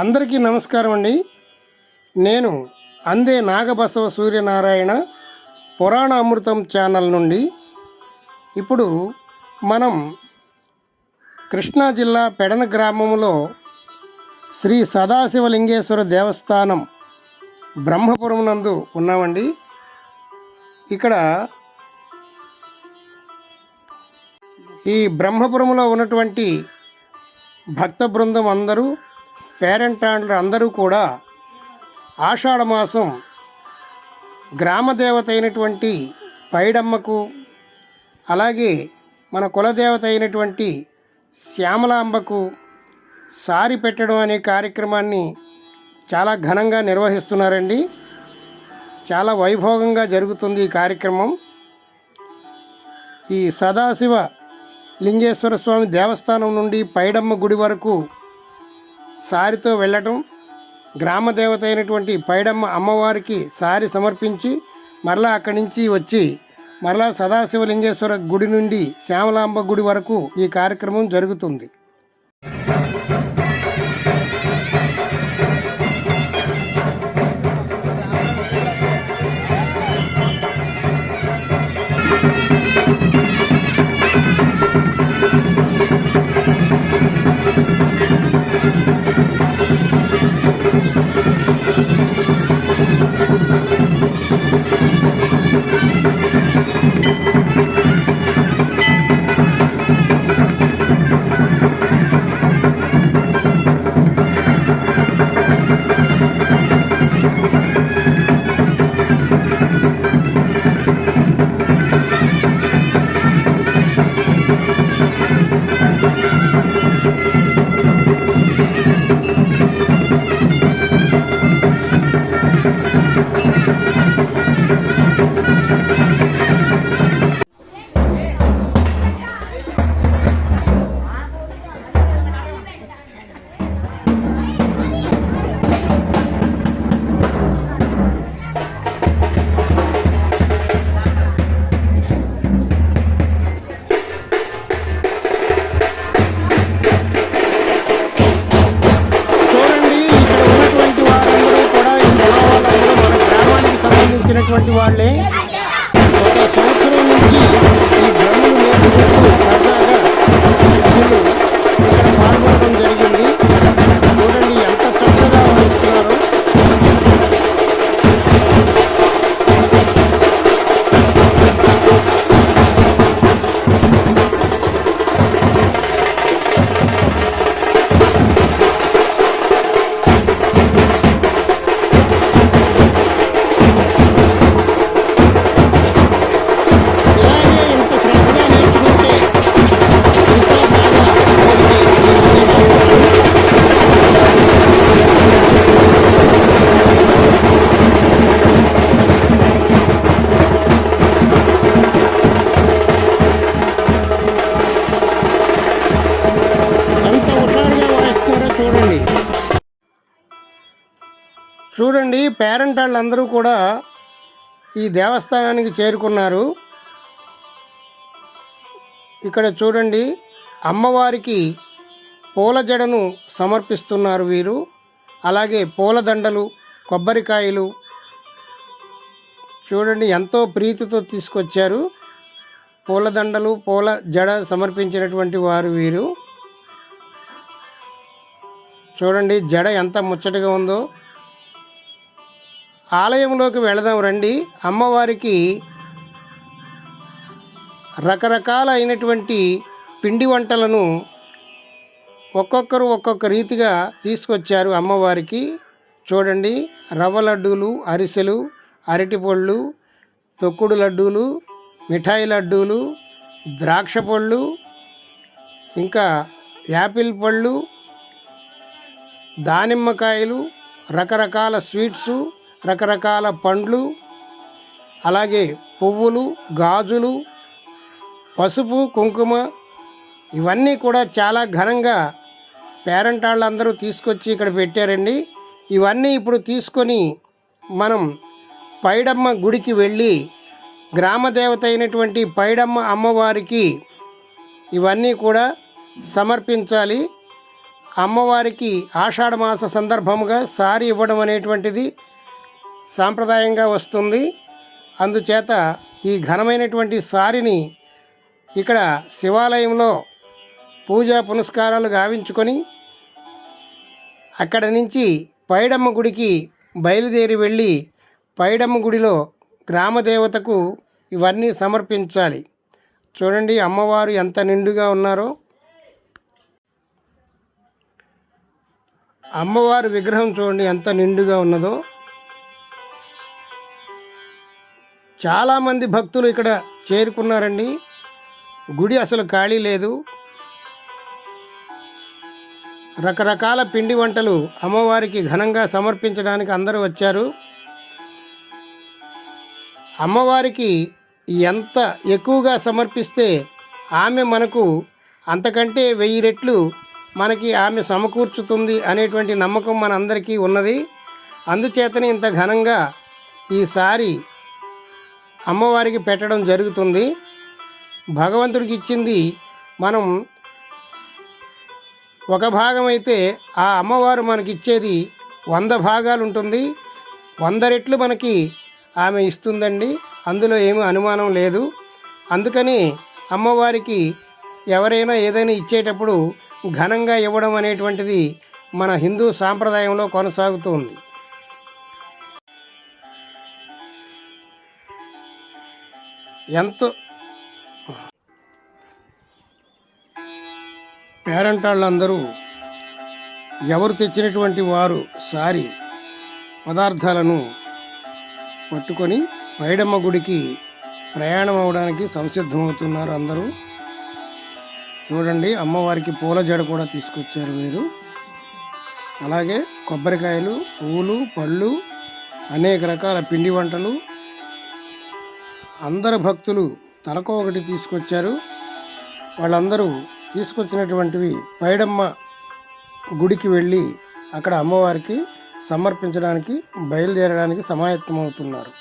అందరికీ నమస్కారం అండి. నేను అందే నాగబసవ సూర్యనారాయణ పురాణ అమృతం ఛానల్ నుండి ఇప్పుడు మనం కృష్ణా జిల్లా పెడన గ్రామంలో శ్రీ సదాశివలింగేశ్వర దేవస్థానం బ్రహ్మపురం నందు ఉన్నామండి. ఇక్కడ ఈ బ్రహ్మపురంలో ఉన్నటువంటి భక్త బృందం అందరూ పేరెంటాండ్లు అందరూ కూడా ఆషాఢమాసం గ్రామదేవత అయినటువంటి పైడమ్మకు, అలాగే మన కులదేవత అయినటువంటి శ్యామలాంబకు సారి పెట్టడం అనే కార్యక్రమాన్ని చాలా ఘనంగా నిర్వహిస్తున్నారండి. చాలా వైభోగంగా జరుగుతుంది ఈ కార్యక్రమం. ఈ సదాశివ లింగేశ్వర స్వామి దేవస్థానం నుండి పైడమ్మ గుడి వరకు సారితో వెళ్ళటం, గ్రామదేవత అయినటువంటి పైడమ్మ అమ్మవారికి సారి సమర్పించి మరలా అక్కడి నుంచి వచ్చి మరలా సదాశివలింగేశ్వర గుడి నుండి శ్యామలాంబ గుడి వరకు ఈ కార్యక్రమం జరుగుతుంది. వాళ్ళే ఒక సంవత్సరం నుంచి ఈ డ్రమ్ములు నేర్చుకుంటూ సరదాగా ఇక్కడ పాల్గొనడం జరిగింది. చూడండి ఎంత చక్కగా వాయిస్తున్నారో. చూడండి పేరెంట్ వాళ్ళందరూ కూడా ఈ దేవస్థానానికి చేరుకున్నారు. ఇక్కడ చూడండి అమ్మవారికి పూల జడను సమర్పిస్తున్నారు వీరు. అలాగే పూలదండలు, కొబ్బరికాయలు చూడండి ఎంతో ప్రీతితో తీసుకొచ్చారు. పూలదండలు, పూల జడ సమర్పించినటువంటి వారు వీరు. చూడండి జడ ఎంత ముచ్చటగా ఉందో. ఆలయంలోకి వెళదాం రండి. అమ్మవారికి రకరకాల అయినటువంటి పిండి వంటలను ఒక్కొక్కరు ఒక్కొక్క రీతిగా తీసుకొచ్చారు అమ్మవారికి. చూడండి రవ్వ లడ్డూలు, అరిసెలు, అరటిపళ్ళు, తొక్కుడు లడ్డూలు, మిఠాయి లడ్డూలు, ద్రాక్ష పళ్ళు, ఇంకా యాపిల్ పళ్ళు, దానిమ్మకాయలు, రకరకాల స్వీట్సు, రకరకాల పండ్లు, అలాగే పువ్వులు, గాజులు, పసుపు, కుంకుమ ఇవన్నీ కూడా చాలా ఘనంగా పేరెంట్ వాళ్ళందరూ తీసుకొచ్చి ఇక్కడ పెట్టారండి. ఇవన్నీ ఇప్పుడు తీసుకొని మనం పైడమ్మ గుడికి వెళ్ళి గ్రామదేవత అయినటువంటి పైడమ్మ అమ్మవారికి ఇవన్నీ కూడా సమర్పించాలి. అమ్మవారికి ఆషాఢమాస సందర్భముగా సారీ ఇవ్వడం అనేటువంటిది సాంప్రదాయంగా వస్తుంది. అందుచేత ఈ ఘనమైనటువంటి సారిని ఇక్కడ శివాలయంలో పూజా పునస్కారాలు గావించుకొని అక్కడ నుంచి పైడమ్మ గుడికి బయలుదేరి వెళ్ళి పైడమ్మ గుడిలో గ్రామదేవతకు ఇవన్నీ సమర్పించాలి. చూడండి అమ్మవారు ఎంత నిండుగా ఉన్నారో. అమ్మవారి విగ్రహం చూడండి ఎంత నిండుగా ఉన్నదో. చాలామంది భక్తులు ఇక్కడ చేరుకున్నారండి. గుడి అసలు ఖాళీ లేదు. రకరకాల పిండి వంటలు అమ్మవారికి ఘనంగా సమర్పించడానికి అందరూ వచ్చారు. అమ్మవారికి ఎంత ఎక్కువగా సమర్పిస్తే ఆమె మనకు అంతకంటే 1000 రెట్లు మనకి ఆమె సమకూర్చుతుంది అనేటువంటి నమ్మకం మనందరికీ ఉన్నది. అందుచేతనే ఇంత ఘనంగా ఈసారి అమ్మవారికి పెట్టడం జరుగుతుంది. భగవంతుడికి ఇచ్చింది మనం ఒక భాగం అయితే ఆ అమ్మవారు మనకిచ్చేది 100 భాగాలు ఉంటుంది. 100 రెట్లు మనకి ఆమె ఇస్తుందండి. అందులో ఏమీ అనుమానం లేదు. అందుకని అమ్మవారికి ఎవరైనా ఏదైనా ఇచ్చేటప్పుడు ఘనంగా ఇవ్వడం అనేటువంటిది మన హిందూ సాంప్రదాయంలో కొనసాగుతుంది. ఎంతో పేరంటాళ్ళందరూ ఎవరు తెచ్చినటువంటి వారు సారి పదార్థాలను పట్టుకొని పైడమ్మ గుడికి ప్రయాణం అవడానికి సంసిద్ధమవుతున్నారు అందరూ. చూడండి అమ్మవారికి పూల జడ కూడా తీసుకొచ్చారు వీరు. అలాగే కొబ్బరికాయలు, పువ్వులు, పళ్ళు, అనేక రకాల పిండి వంటలు అందరు భక్తులు తలకో ఒకటి తీసుకొచ్చారు. వాళ్ళందరూ తీసుకొచ్చినటువంటివి పైడమ్మ గుడికి వెళ్ళి అక్కడ అమ్మవారికి సమర్పించడానికి బయలుదేరడానికి సమాయత్తమవుతున్నారు.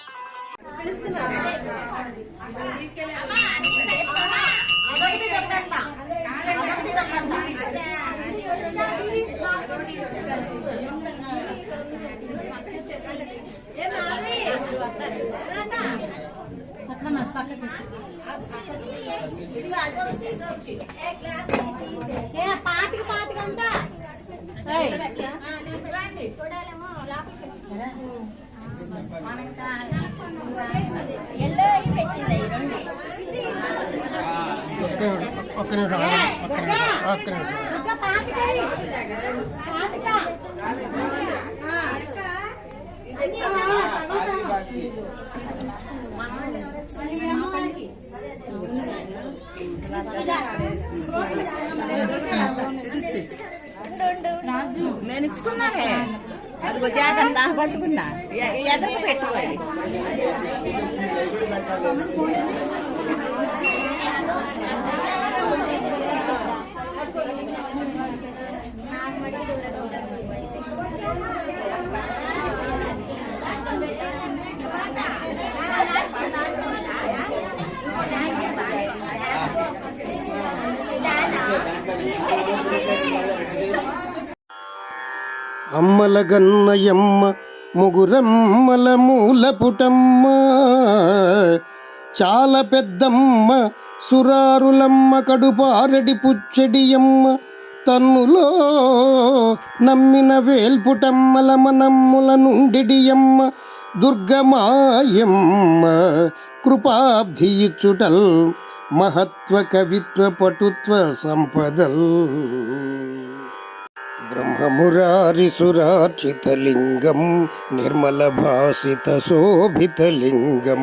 ఒక్క నిమిషం. నేను ఇచ్చుకున్నానే, అదిగో జాగ్రత్త పట్టుకున్నా, ఎదురు పెట్టుకోవాలి. అమ్మలగన్నయమ్మ ముగురమ్మల మూలపుటమ్మ చాలా పెద్దమ్మ సురారులమ్మ కడుపారడి పుచ్చడియమ్మ తన్నులో నమ్మిన వేల్పుటమ్మల మనమ్ముల నుండిడియమ్మ దుర్గమాయమ్మ కృపాబ్ధి ఇచ్చుటల్ మహత్వ కవిత్వ పటుత్వ సంపదల్ బ్రహ్మమురారిసురార్చితలింగం నిర్మల భాసిత శోభితలింగం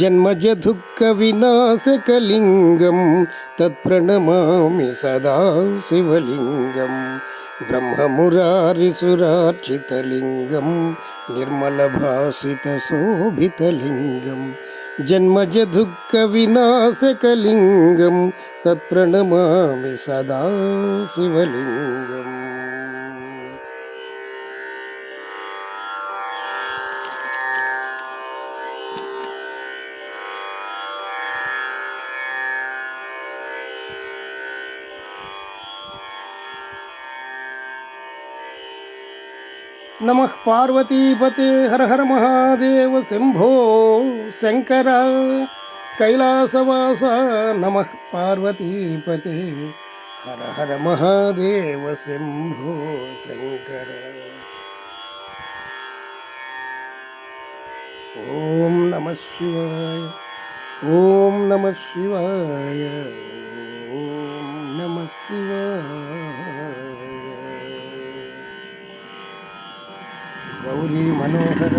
జన్మజ దుఃఖ వినాశకలింగం తత్ప్రణమామి సదా శివలింగం. బ్రహ్మమురారిసురార్చితలింగం నిర్మల భాసిత శోభితలింగం జన్మజ దుఃఖ వినాశకలింగం తత్ప్రణమామి సదా శివలింగం. నమః పార్వతీపతే హర హర మహాదేవ శంభో శంకర కైలాసవాస నమః పార్వతీపతే హర హర మహాదేవ శంభో శంకర. ఓం నమః శివాయ, ఓం నమః శివాయ, ఓం నమః శివాయ. గౌరీ మనోహర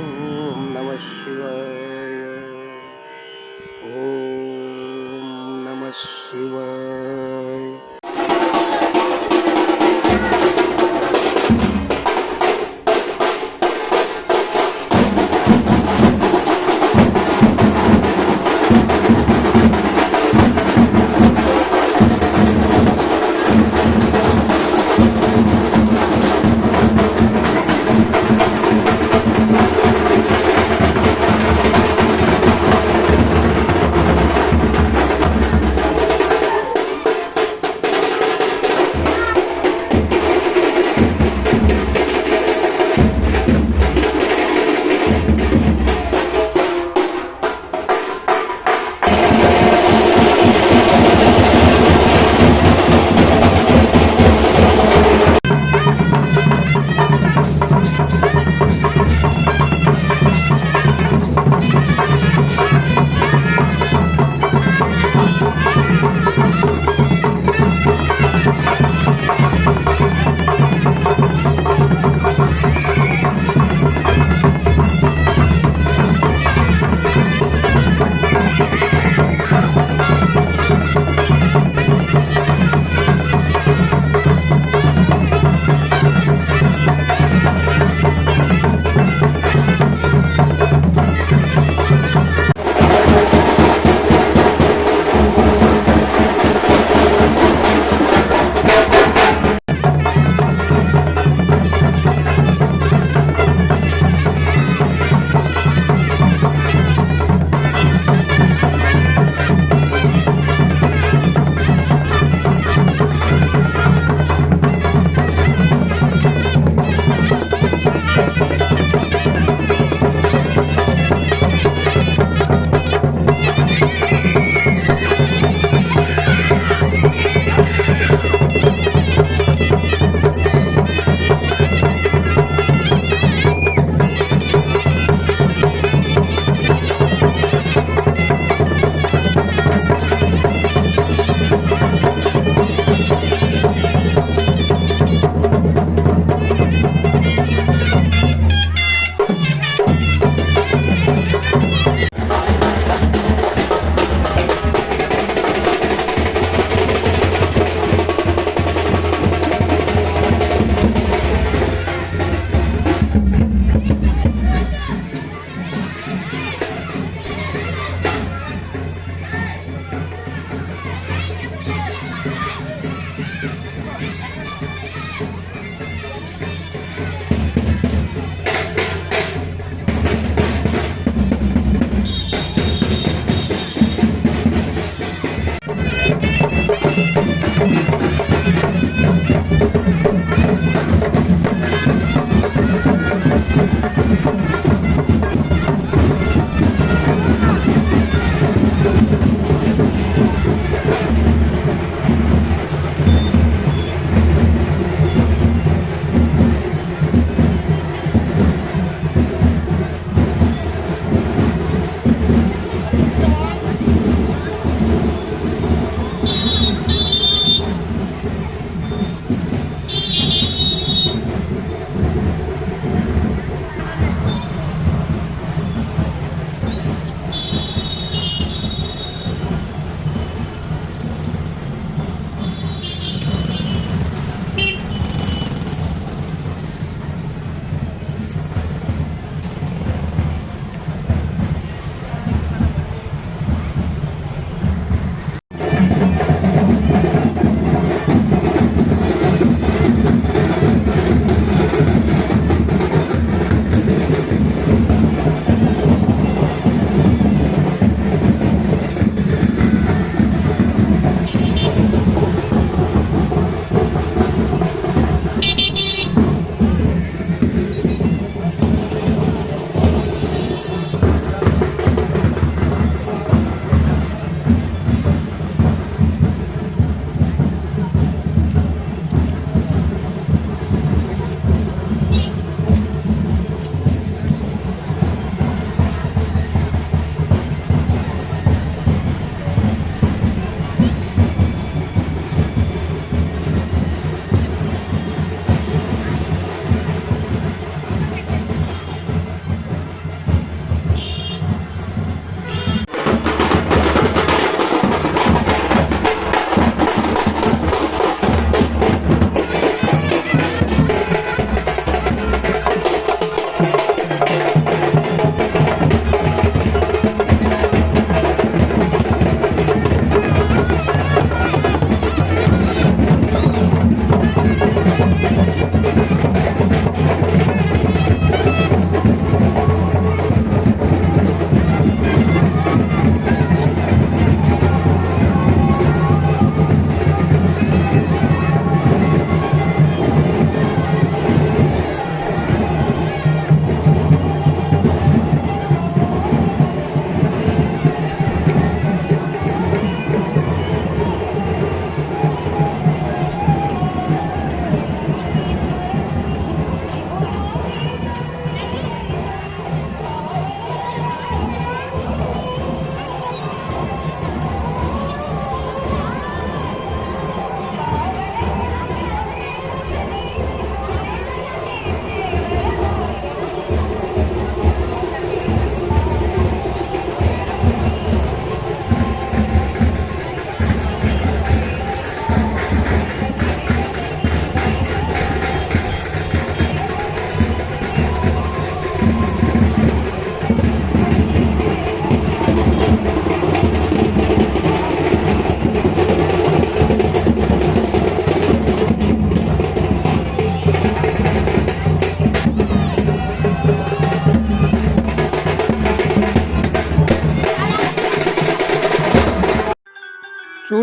ఓం నమః శివాయ, ఓం నమః శివాయ.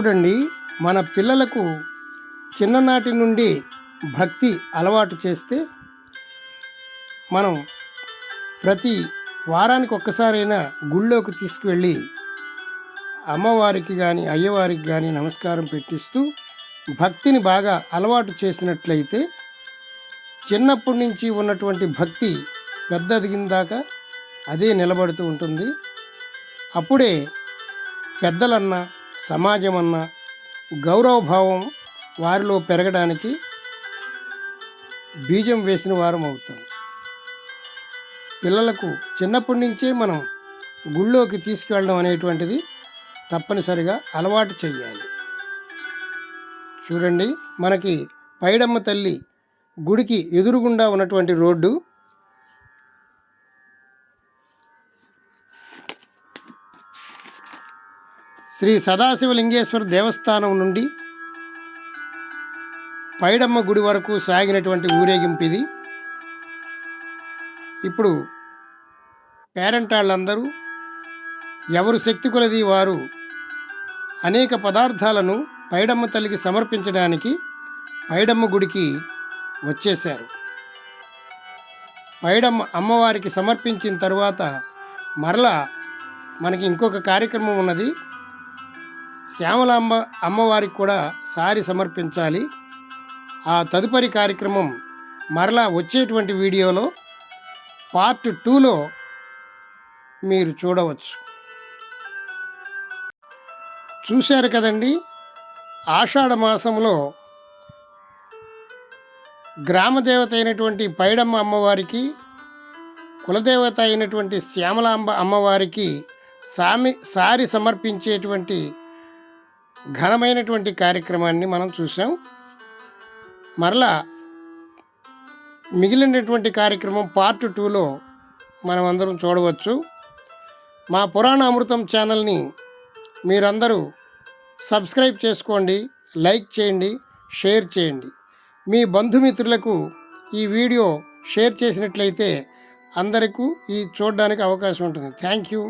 చూడండి, మన పిల్లలకు చిన్ననాటి నుండి భక్తి అలవాటు చేస్తే మనం ప్రతి వారానికి ఒక్కసారైనా గుళ్ళోకి తీసుకువెళ్ళి అమ్మవారికి కానీ అయ్యవారికి కానీ నమస్కారం పెట్టిస్తూ భక్తిని బాగా అలవాటు చేసినట్లయితే చిన్నప్పటి నుంచి ఉన్నటువంటి భక్తి పెద్ద ఎదిగిన దాకా అదే నిలబడుతూ ఉంటుంది. అప్పుడే పెద్దలన్నా సమాజం అన్నా గౌరవభావం వారిలో పెరగడానికి బీజం వేసిన వారం అవుతాం. పిల్లలకు చిన్నప్పటి నుంచే మనం గుళ్ళోకి తీసుకువెళ్ళడం అనేటువంటిది తప్పనిసరిగా అలవాటు చేయాలి. చూడండి, మనకి పైడమ్మ తల్లి గుడికి ఎదురుగుండా ఉన్నటువంటి రోడ్డు. శ్రీ సదాశివలింగేశ్వర దేవస్థానం నుండి పైడమ్మ గుడి వరకు సాగినటువంటి ఊరేగింపు ఇది. ఇప్పుడు పేరెంట్ వాళ్ళందరూ ఎవరు శక్తి కొలది వారు అనేక పదార్థాలను పైడమ్మ తల్లికి సమర్పించడానికి పైడమ్మ గుడికి వచ్చేశారు. పైడమ్మ అమ్మవారికి సమర్పించిన తర్వాత మరలా మనకి ఇంకొక కార్యక్రమం ఉన్నది. శ్యామలాంబ అమ్మవారికి కూడా సారి సమర్పించాలి. ఆ తదుపరి కార్యక్రమం మరలా వచ్చేటువంటి వీడియోలో పార్ట్ 2లో మీరు చూడవచ్చు. చూశారు కదండి, ఆషాఢ మాసంలో గ్రామదేవత అయినటువంటి పైడమ్మ అమ్మవారికి, కులదేవత అయినటువంటి శ్యామలాంబ అమ్మవారికి సారి సమర్పించేటువంటి ఘనమైనటువంటి కార్యక్రమాన్ని మనం చూసాం. మరలా మిగిలినటువంటి కార్యక్రమం పార్ట్ 2లో మనం అందరం చూడవచ్చు. మా పురాణ అమృతం ఛానల్ని మీరందరూ సబ్స్క్రైబ్ చేసుకోండి, లైక్ చేయండి, షేర్ చేయండి. మీ బంధుమిత్రులకు ఈ వీడియో షేర్ చేసినట్లయితే అందరికీ ఈ చూడడానికి అవకాశం ఉంటుంది. Thank you.